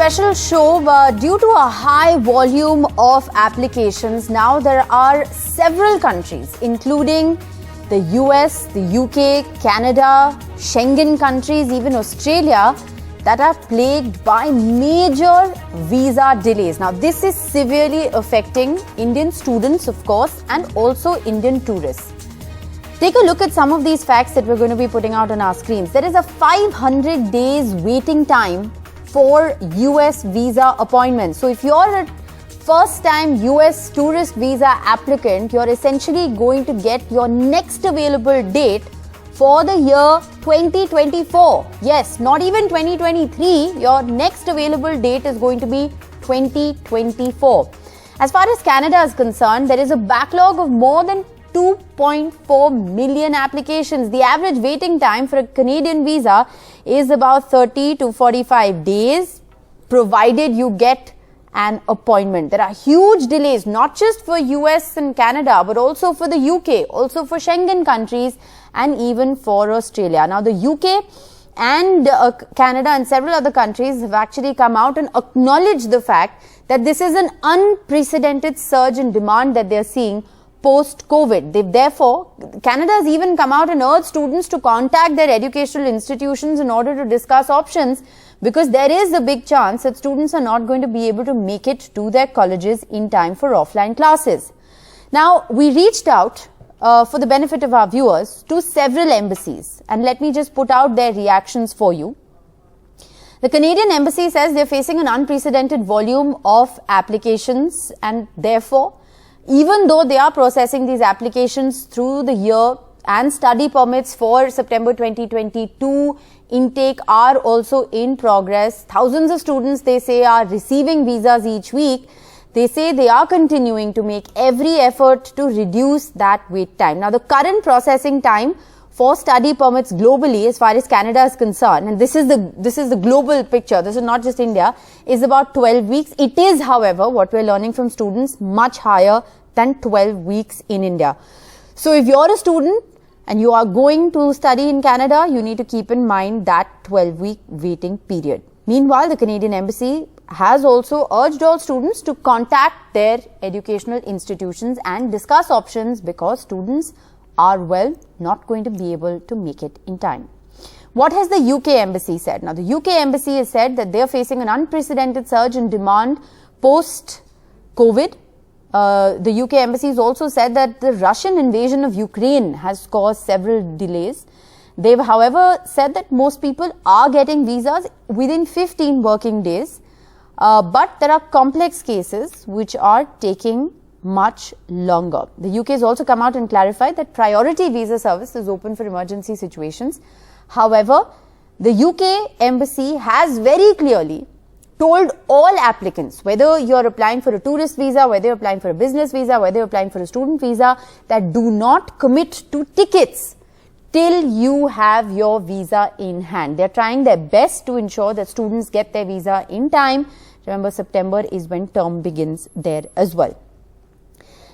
special show. Due to a high volume of applications, now there are several countries, including the US, the UK, Canada, Schengen countries, even Australia, that are plagued by major visa delays. Now, this is severely affecting Indian students, of course, and also Indian tourists. Take a look at some of these facts that we're going to be putting out on our screens. There is a 500 days waiting time for US visa appointments. So if you're a first-time US tourist visa applicant, you're essentially going to get your next available date for the year 2024. Yes, not even 2023. Your next available date is going to be 2024. As far as Canada is concerned, there is a backlog of more than 2.4 million applications. The average waiting time for a Canadian visa is about 30 to 45 days, provided you get an appointment. There are huge delays, not just for US and Canada, but also for the UK, also for Schengen countries, and even for Australia. Now, the UK and Canada and several other countries have actually come out and acknowledged the fact that this is an unprecedented surge in demand that they're seeing post-COVID. Therefore, Canada has even come out and urged students to contact their educational institutions in order to discuss options, because there is a big chance that students are not going to be able to make it to their colleges in time for offline classes. Now, we reached out for the benefit of our viewers to several embassies, and let me just put out their reactions for you. The Canadian embassy says they're facing an unprecedented volume of applications, and therefore, even though they are processing these applications through the year and study permits for September 2022 intake are also in progress, thousands of students, they say, are receiving visas each week. They say they are continuing to make every effort to reduce that wait time. Now, the current processing time for study permits globally, as far as Canada is concerned, and this is the global picture, this is not just India, is about 12 weeks. It is, however, what we're learning from students, much higher than 12 weeks in India. So if you're a student and you are going to study in Canada, you need to keep in mind that 12-week waiting period. Meanwhile, the Canadian Embassy has also urged all students to contact their educational institutions and discuss options, because students are, well, not going to be able to make it in time. What has the UK Embassy said? Now, the UK Embassy has said that they are facing an unprecedented surge in demand post-COVID. The UK Embassy has also said that the Russian invasion of Ukraine has caused several delays. They've, however, said that most people are getting visas within 15 working days. But there are complex cases which are taking much longer. The UK has also come out and clarified that priority visa service is open for emergency situations. However, the UK Embassy has very clearly told all applicants, whether you're applying for a tourist visa, whether you're applying for a business visa, whether you're applying for a student visa, that do not commit to tickets till you have your visa in hand. They're trying their best to ensure that students get their visa in time. Remember, September is when term begins there as well.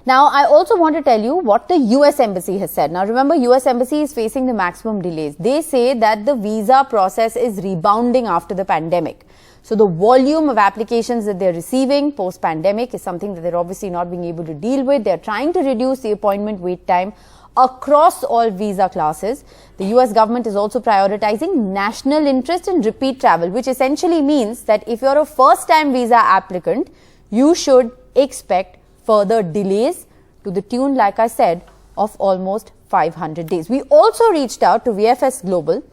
Now, I also want to tell you what the US Embassy has said. Now, remember, US Embassy is facing the maximum delays. They say that the visa process is rebounding after the pandemic. So, the volume of applications that they're receiving post-pandemic is something that they're obviously not being able to deal with. They're trying to reduce the appointment wait time across all visa classes. The US government is also prioritizing national interest in repeat travel, which essentially means that if you're a first-time visa applicant, you should expect further delays to the tune, like I said, of almost 500 days. We also reached out to VFS Global,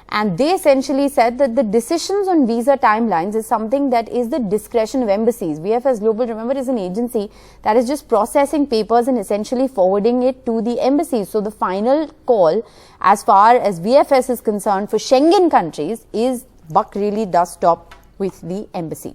and they essentially said that the decisions on visa timelines is something that is the discretion of embassies. VFS Global, remember, is an agency that is just processing papers and essentially forwarding it to the embassies. So the final call, as far as VFS is concerned, for Schengen countries is buck really does stop with the embassy.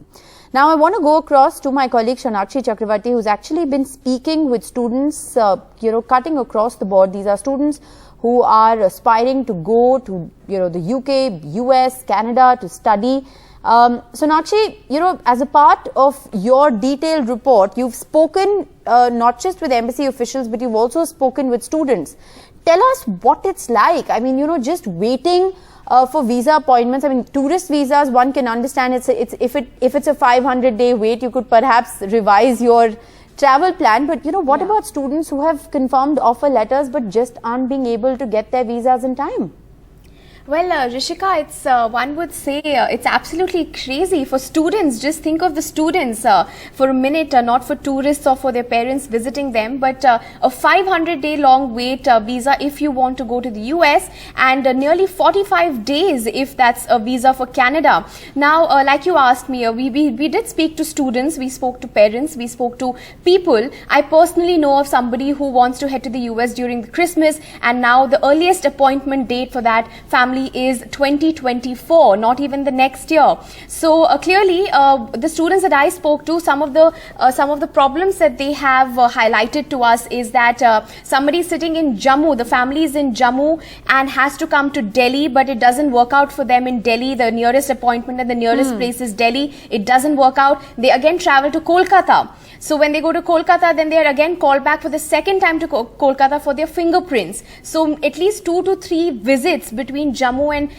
Now, I want to go across to my colleague Shanakshi Chakravarti, who's actually been speaking with students, cutting across the board. These are students who are aspiring to go to, the UK, US, Canada to study. Sonakshi, as a part of your detailed report, you've spoken not just with embassy officials, but you've also spoken with students. Tell us what it's like. I mean, just waiting for visa appointments. I mean, tourist visas, one can understand if it's a 500-day wait, you could perhaps revise your travel plan. But what about students who have confirmed offer letters but just aren't being able to get their visas in time? Well, Rishika, it's one would say it's absolutely crazy for students. Just think of the students for a minute, not for tourists or for their parents visiting them, but a 500-day long wait visa if you want to go to the US, and nearly 45 days if that's a visa for Canada. Now, like you asked me, we did speak to students, we spoke to parents, we spoke to people. I personally know of somebody who wants to head to the US during the Christmas, and now the earliest appointment date for that family is 2024, not even the next year. So clearly, the students that I spoke to, some of the problems that they have highlighted to us is that somebody sitting in Jammu, the family is in Jammu and has to come to Delhi, but it doesn't work out for them in Delhi. The nearest appointment and the nearest place is Delhi. It doesn't work out. They again travel to Kolkata. So when they go to Kolkata, then they are again called back for the second time to Kolkata for their fingerprints. So at least 2 to 3 visits between Jammu and,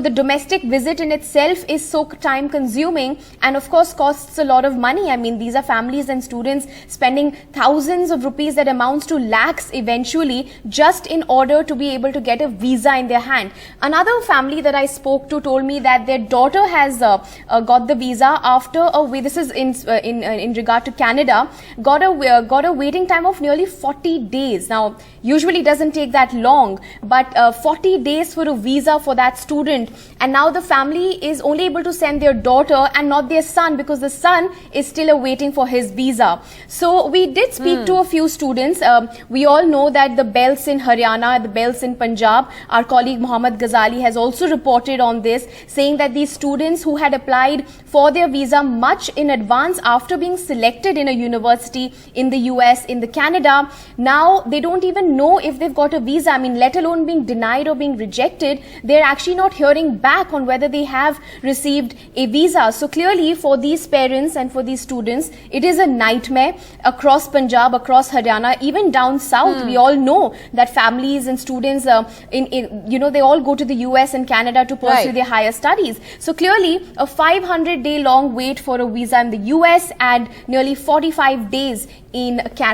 the domestic visit in itself is so time consuming and of course costs a lot of money. I mean, these are families and students spending thousands of rupees that amounts to lakhs eventually just in order to be able to get a visa in their hand. Another family that I spoke to told me that their daughter has got the visa after this is in regard to Canada, got a waiting time of nearly 40 days. Now, usually doesn't take that long, but 40 days for a visa for that student, and now the family is only able to send their daughter and not their son because the son is still awaiting for his visa. So we did speak to a few students. We all know that the belts in Haryana, the belts in Punjab, our colleague Mohammad Ghazali has also reported on this, saying that these students who had applied for their visa much in advance after being selected in a university in the US, in the Canada, now they don't even know if they've got a visa. I mean, let alone being denied or being rejected, they're actually not hearing back on whether they have received a visa. So clearly for these parents and for these students, it is a nightmare across Punjab, across Haryana, even down south. We all know that families and students, they all go to the US and Canada to pursue their higher studies. So clearly a 500-day long wait for a visa in the US and nearly 45 days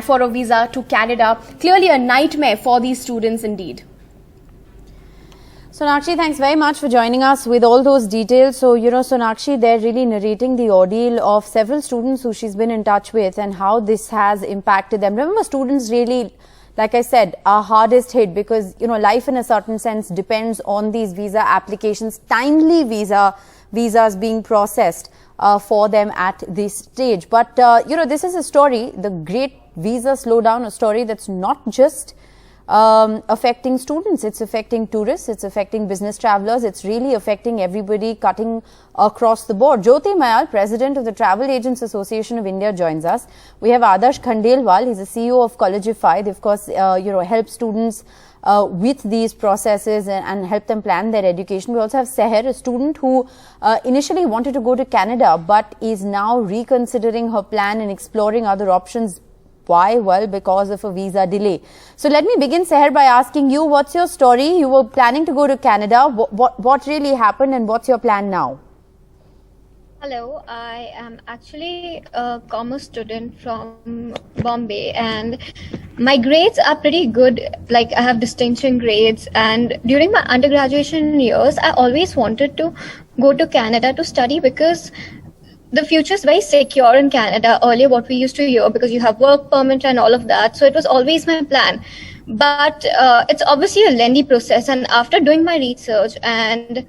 for a visa to Canada. Clearly a nightmare for these students indeed. Sonakshi, thanks very much for joining us with all those details. So, Sonakshi, they're really narrating the ordeal of several students who she's been in touch with and how this has impacted them. Remember, students really, like I said, are hardest hit because, life in a certain sense depends on these visa applications, timely visas being processed for them at this stage. But, this is a story, the great visa slowdown, a story that's not just affecting students, it's affecting tourists, it's affecting business travelers, it's really affecting everybody cutting across the board. Jyoti Mayal, President of the Travel Agents Association of India, joins us. We have Adarsh Khandelwal, he's the CEO of Collegify. They, of course, help students with these processes and help them plan their education. We also have Seher, a student who initially wanted to go to Canada but is now reconsidering her plan and exploring other options. Why? Well, because of a visa delay. So let me begin, Seher, by asking you, what's your story? You were planning to go to Canada. What really happened and what's your plan now? Hello, I am actually a commerce student from Bombay and my grades are pretty good. Like, I have distinction grades, and during my undergraduation years, I always wanted to go to Canada to study because the future is very secure in Canada. Earlier, what we used to hear, because you have work permit and all of that. So it was always my plan. But it's obviously a lengthy process. And after doing my research and,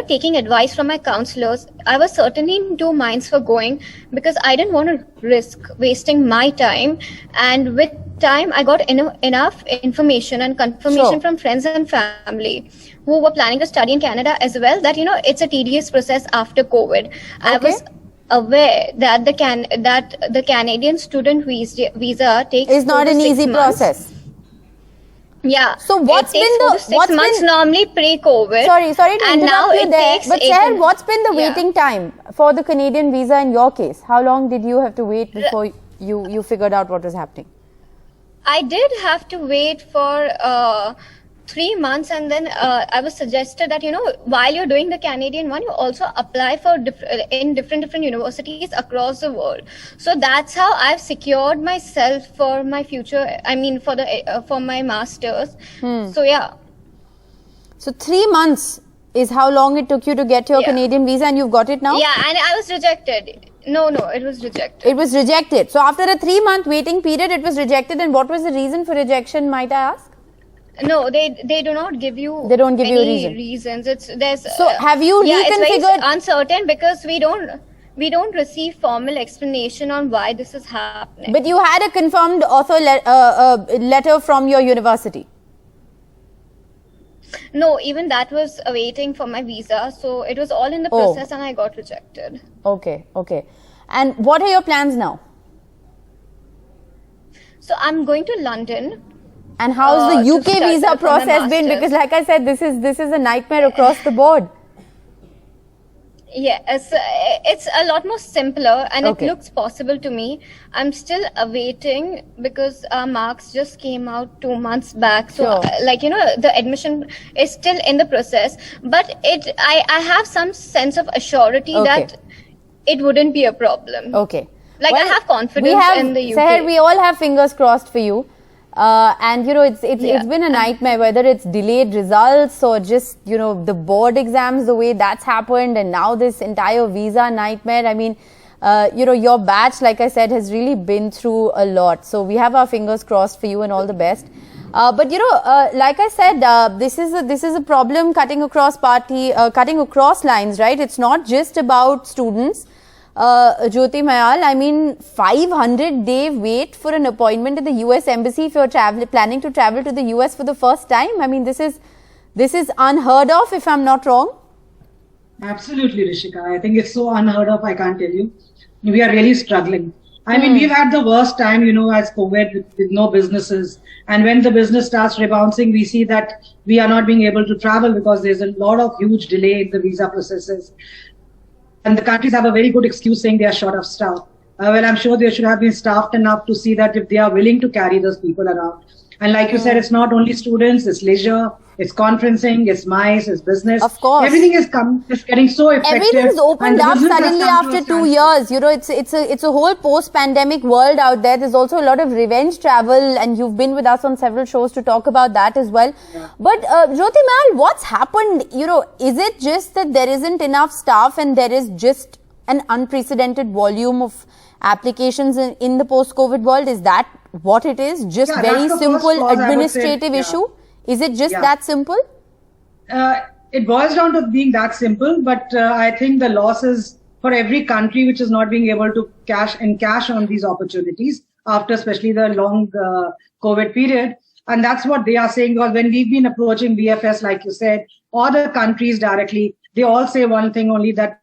taking advice from my counselors, I was certainly in 2 minds for going because I didn't want to risk wasting my time. And with time, I got enough information and confirmation from friends and family who were planning to study in Canada as well, that, it's a tedious process after COVID. Okay. I was aware that the Canadian student visa takes is not an easy process. Yeah. So what's been the 6 months normally pre-COVID? Sorry to interrupt you there. But Seher, what's been the waiting time for the Canadian visa in your case? How long did you have to wait before you figured out what was happening? I did have to wait for 3 months, and then I was suggested that, while you're doing the Canadian one, you also apply for in different universities across the world. So that's how I've secured myself for my future. I mean, for my masters. So yeah. So 3 months is how long it took you to get your Canadian visa, and you've got it now? Yeah, and I was rejected. No, it was rejected. It was rejected. So after a 3-month waiting period, it was rejected. And what was the reason for rejection, might I ask? No, they do not give you. They don't give you a any reason. There's. So have you reconfigured? It's very uncertain because we don't receive formal explanation on why this is happening. But you had a confirmed author letter from your university. No, even that was awaiting for my visa. So it was all in the process, and I got rejected. Okay. And what are your plans now? So I'm going to London. And how's the UK visa process been? Because like I said, this is a nightmare across the board. Yeah, it's a lot more simpler, and it looks possible to me. I'm still awaiting because our marks just came out 2 months back. So the admission is still in the process, but I have some sense of assurity that it wouldn't be a problem. Okay. I have confidence in the UK. Seher, we all have fingers crossed for you. And it's been a nightmare, whether it's delayed results or just the board exams, the way that's happened, and now this entire visa nightmare. I mean, your batch, like I said, has really been through a lot. So we have our fingers crossed for you, and all the best. But like I said, this is a problem cutting across lines, right? It's not just about students. Jyoti Mayal, I mean, 500-day wait for an appointment at the US Embassy if you're planning to travel to the US for the first time. I mean, this is unheard of, if I'm not wrong. Absolutely, Rishika. I think it's so unheard of, I can't tell you. We are really struggling. I mean, we've had the worst time, as COVID with no businesses. And when the business starts rebounding, we see that we are not being able to travel because there's a lot of huge delay in the visa processes. And the countries have a very good excuse saying they are short of staff. Well, I'm sure they should have been staffed enough to see that if they are willing to carry those people around. And like you said, it's not only students, it's leisure, it's conferencing, it's MICE, it's business. Of course. Everything is getting so effective. Everything's opened up suddenly after 2 years. It's a whole post-pandemic world out there. There's also a lot of revenge travel, and you've been with us on several shows to talk about that as well. Yeah. But Jyoti Mayal, what's happened? Is it just that there isn't enough staff and there is just an unprecedented volume of applications in the post-COVID world? Is that what it is? Just very simple administrative issue? Is it just that simple? It boils down to being that simple, but I think the loss is for every country which is not being able to cash on these opportunities after especially the long COVID period. And that's what they are saying, because when we've been approaching BFS, like you said, or the countries directly, they all say one thing only, that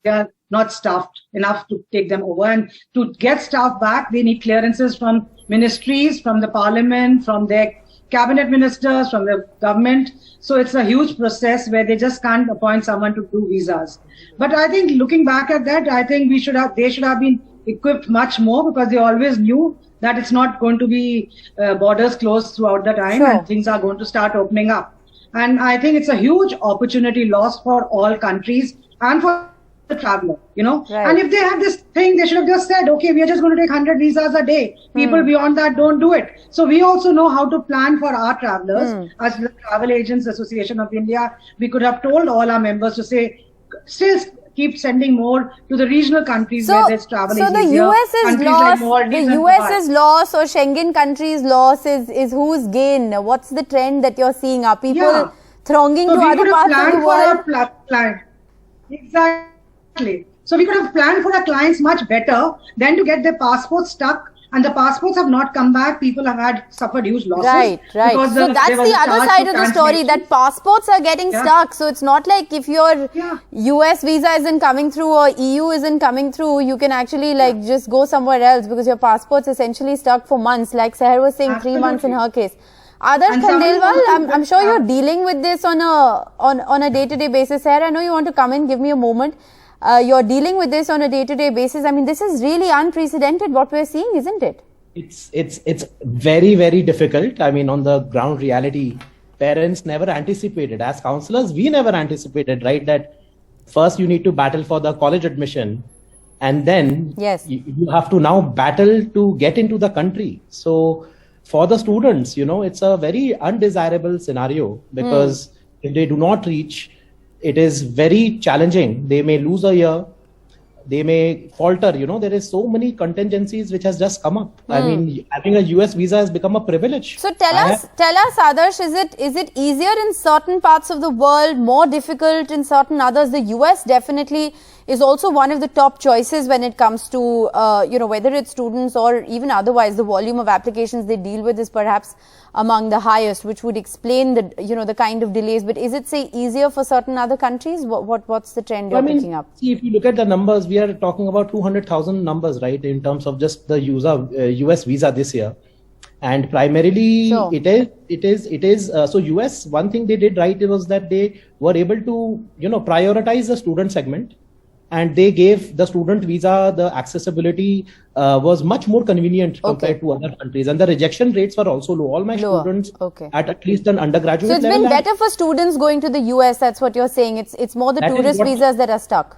they are not staffed enough to take them over. And to get staff back, they need clearances from ministries, from the parliament, from their cabinet ministers, from the government. So it's a huge process where they just can't appoint someone to do visas. But I think looking back at that, I think they should have been equipped much more, because they always knew that it's not going to be borders closed throughout the time, and things are going to start opening up. And I think it's a huge opportunity lost for all countries and for the traveler, Right. And if they have this thing, they should have just said, okay, we are just going to take 100 visas a day. People beyond that don't do it. So we also know how to plan for our travelers. As the Travel Agents Association of India, we could have told all our members to say, still keep sending more to the regional countries where there's travel easier. So the US's loss, like loss or Schengen countries' loss is whose gain? What's the trend that you're seeing? Are people thronging to other parts of the world? Exactly. So we could have planned for our clients much better than to get their passports stuck, and the passports have not come back. People have suffered huge losses. Right. So that's the other side of the story, that passports are getting stuck. So it's not like if your US visa isn't coming through or EU isn't coming through, you can actually just go somewhere else, because your passport's essentially stuck for months. Like Seher was saying, 3 months in her case. Adarsh Khandelwal, I'm sure you're dealing with this on a day-to-day basis. Seher, I know you want to come in, give me a moment. You're dealing with this on a day-to-day basis. I mean, this is really unprecedented what we're seeing, isn't it? It's very, very difficult. I mean, on the ground reality, parents never anticipated. As counselors, we never anticipated, right, that first you need to battle for the college admission, and then Yes. you have to now battle to get into the country. So for the students, it's a very undesirable scenario, because if they do not reach, it is very challenging. They may lose a year, they may falter. There is so many contingencies which has just come up. I mean, having a US visa has become a privilege. So tell us, Adarsh, is it easier in certain parts of the world, more difficult in certain others? The US definitely is also one of the top choices when it comes to, whether it's students or even otherwise, the volume of applications they deal with is perhaps among the highest, which would explain the, the kind of delays. But is it, say, easier for certain other countries? What's the trend you're picking up? See, if you look at the numbers, we are talking about 200,000 numbers, right, in terms of just the US visa this year. And primarily, Sure. it is. So US, one thing they did right was that they were able to, prioritize the student segment. And they gave the student visa, the accessibility was much more convenient compared to other countries. And the rejection rates were also low. All my Lower. students Okay. at least an undergraduate So it's level. been better for students going to the US, that's what you're saying. It's more the That is tourist what- visas that are stuck.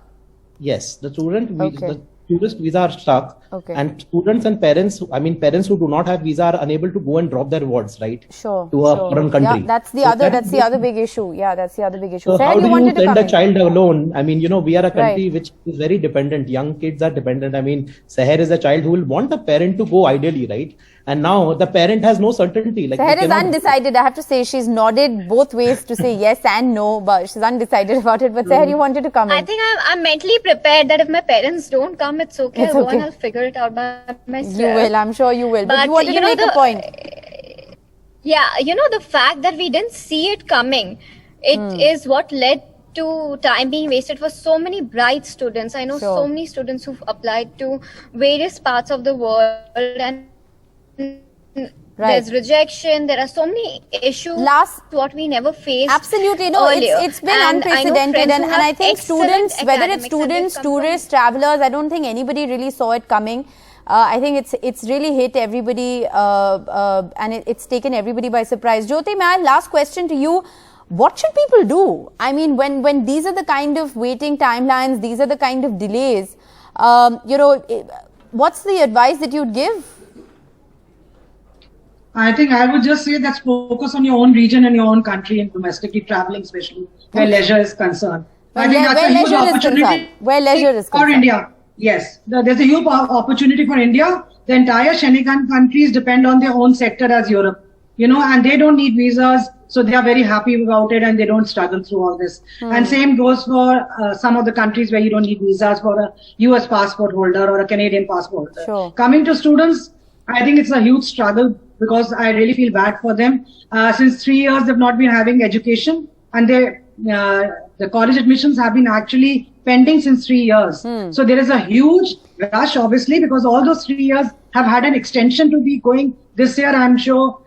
Yes, the Okay. tourist visa are stuck. Okay. And students and parents who do not have visa are unable to go and drop their wards, right? Sure. To a foreign country. Yeah, that's the So other big issue. Yeah, that's the other big issue. So Sahar, how do you wanted to send come a in. child alone? I mean, we are a country Right. which is very dependent. Young kids are dependent. I mean, Seher is a child who will want the parent to go ideally, right? And now the parent has no certainty. Like, Sahar they is cannot- undecided. I have to say she's nodded both ways to say yes and no, but she's undecided about it. But Sahar, you wanted to come in. I think I'm mentally prepared that if my parents don't come, it's okay. It's I'll go okay. and I'll figure it out by myself. You will, I'm sure you will. But But you wanted to make a point. Yeah, the fact that we didn't see it coming, it is what led to time being wasted for so many bright students. I know Sure. so many students who've applied to various parts of the world, and there's rejection. There are so many issues what we never faced. Absolutely, no, earlier. it's been And I know unprecedented, friends and who I have think excellent students, whether it's academics, and they've students, come from- tourists, travelers, I don't think anybody really saw it coming. I think it's really hit everybody, and it's taken everybody by surprise. Jyoti, last question to you. What should people do? I mean, when these are the kind of waiting timelines, these are the kind of delays, what's the advice that you'd give? I think I would just say that's focus on your own region and your own country, and domestically traveling, especially where leisure is concerned. I think that's a huge leisure is opportunity concerned. Where leisure is for concerned. India. Yes, there's a huge opportunity for India. The entire Schengen countries depend on their own sector as Europe, and they don't need visas, so they are very happy about it and they don't struggle through all this. And same goes for some of the countries where you don't need visas for a US passport holder or a Canadian passport holder. Sure. Coming to students, I think it's a huge struggle because I really feel bad for them. Since 3 years, they've not been having education, and the college admissions have been actually pending since 3 years. So there is a huge rush, obviously, because all those 3 years have had an extension to be going. This year, I'm sure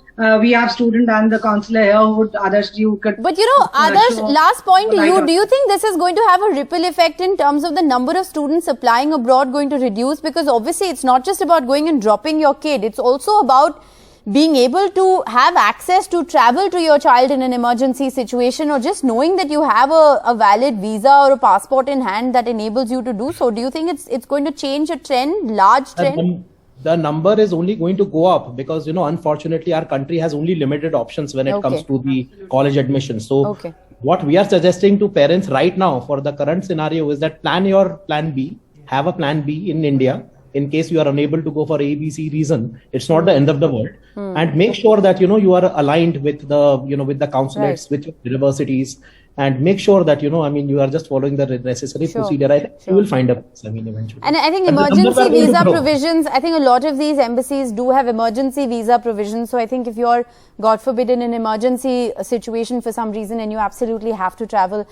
we have student and the counselor here who would, Adarsh, you could. But Adarsh, sure. last point to Right you. on. Do you think this is going to have a ripple effect in terms of the number of students applying abroad going to reduce? Because obviously it's not just about going and dropping your kid. It's also about being able to have access to travel to your child in an emergency situation, or just knowing that you have a valid visa or a passport in hand that enables you to do so. Do you think it's going to change a trend, large trend? The number is only going to go up because, unfortunately, our country has only limited options when it comes to the college admission. So what we are suggesting to parents right now for the current scenario is that plan your plan B, have a plan B in India. In case you are unable to go for A, B, C reason, it's not the end of the world. And make sure that, you are aligned with the consulates, with your universities, and make sure that, you are just following the necessary procedure. I think you will find a place, eventually. And I think And the numbers emergency are going to visa grow. provisions, I think a lot of these embassies do have emergency visa provisions. So I think if you're, God forbid, in an emergency situation for some reason and you absolutely have to travel,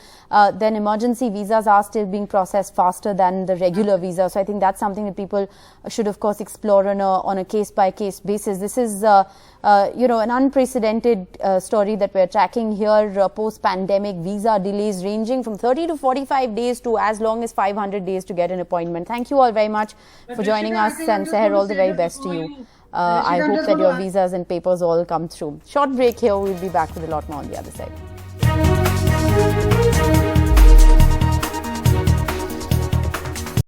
then emergency visas are still being processed faster than the regular visa. So I think that's something that people should, of course, explore on a case-by-case basis. This is, an unprecedented story that we're tracking here, post-pandemic visa delays ranging from 30 to 45 days to as long as 500 days to get an appointment. Thank you all very much for joining us, and Seher, all the very best to you. I hope that your visas and papers all come through. Short break here. We'll be back with a lot more on the other side.